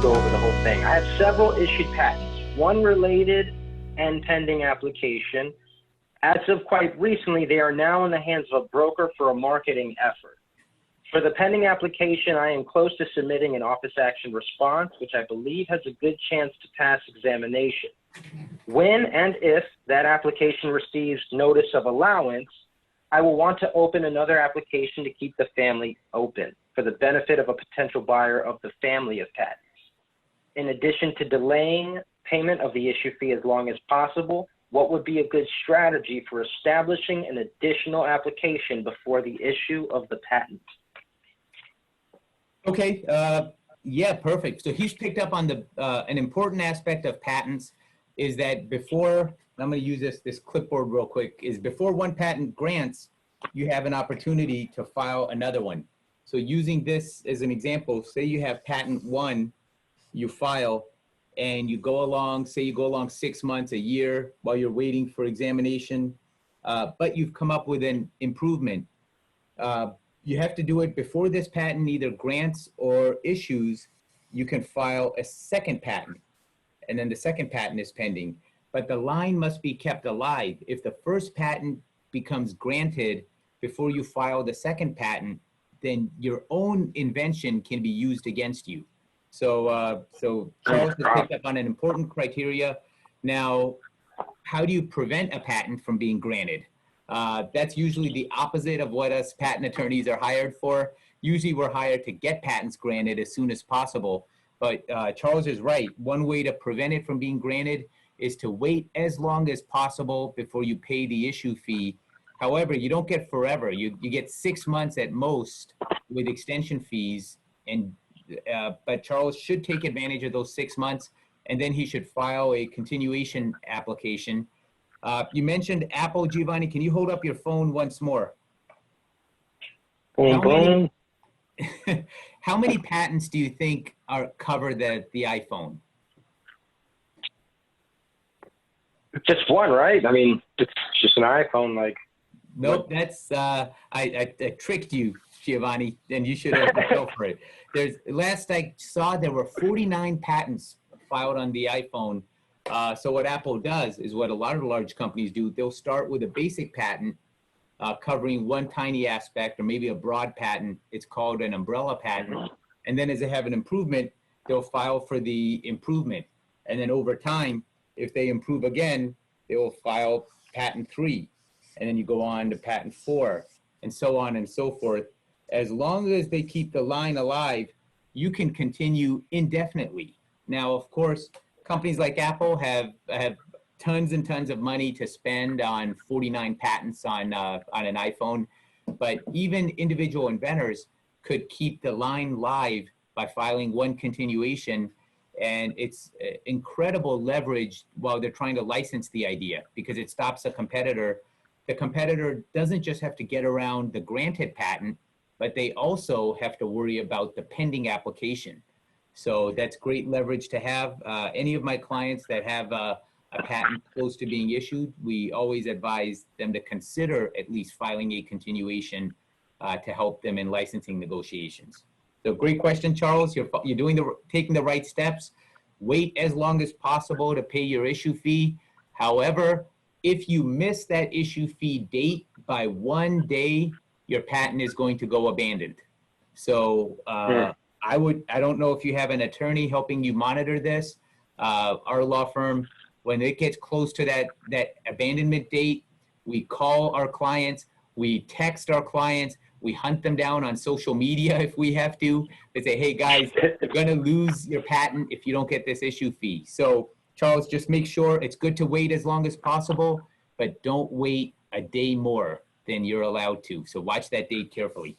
Go over the whole thing. I have several issued patents, one related and pending application. As of quite recently, they are now in the hands of a broker for a marketing effort. For the pending application, I am close to submitting an office action response, which I believe has a good chance to pass examination. When and if that application receives notice of allowance, I will want to open another application to keep the family open for the benefit of a potential buyer of the family of patents. In addition to delaying payment of the issue fee as long as possible, what would be a good strategy for establishing an additional application before the issue of the patent? Okay, yeah, perfect. So he's picked up on the an important aspect of patents is that before, I'm going to use this clipboard real quick, is before one patent grants, you have an opportunity to file another one. So using this as an example, say you have patent 1, you file, and you go along, say you go along 6 months, a year, while you're waiting for examination, but you've come up with an improvement. You have to do it before this patent either grants or issues. You can file a second patent, and then the second patent is pending. But the line must be kept alive. If the first patent becomes granted before you file the second patent, then your own invention can be used against you. So, Charles has picked up on an important criteria. Now, how do you prevent a patent from being granted? That's usually the opposite of what us patent attorneys are hired for. Usually we're hired to get patents granted as soon as possible. But Charles is right. One way to prevent it from being granted is to wait as long as possible before you pay the issue fee. However, you don't get forever. You get 6 months at most with extension fees. But Charles should take advantage of those 6 months, and then he should file a continuation application. You mentioned Apple, Giovanni. Can you hold up your phone once more? How many patents do you think cover the iPhone? Just one, right? I mean, it's just an iPhone, like. Nope, that's I tricked you, Giovanni, and you should have go for it. Last I saw, there were 49 patents filed on the iPhone. So what Apple does is what a lot of large companies do. They'll start with a basic patent covering one tiny aspect or maybe a broad patent. It's called an umbrella patent. And then as they have an improvement, they'll file for the improvement. And then over time, if they improve again, they will file patent 3. And then you go on to patent 4 and so on and so forth. As long as they keep the line alive, you can continue indefinitely. Now, of course, companies like Apple have tons and tons of money to spend on 49 patents on an iPhone, but even individual inventors could keep the line live by filing one continuation, and it's incredible leverage while they're trying to license the idea because it stops a competitor. The competitor doesn't just have to get around the granted patent, but they also have to worry about the pending application. So that's great leverage to have. Any of my clients that have a patent close to being issued, we always advise them to consider at least filing a continuation to help them in licensing negotiations. So great question, Charles. You're taking the right steps. Wait as long as possible to pay your issue fee. However, if you miss that issue fee date by 1 day, your patent is going to go abandoned. So I don't know if you have an attorney helping you monitor this. Our law firm, when it gets close to that abandonment date, we call our clients, we text our clients, we hunt them down on social media if we have to. They say, hey guys, you're gonna lose your patent if you don't get this issue fee. So Charles, just make sure it's good to wait as long as possible, but don't wait a day more than you're allowed to. So watch that date carefully.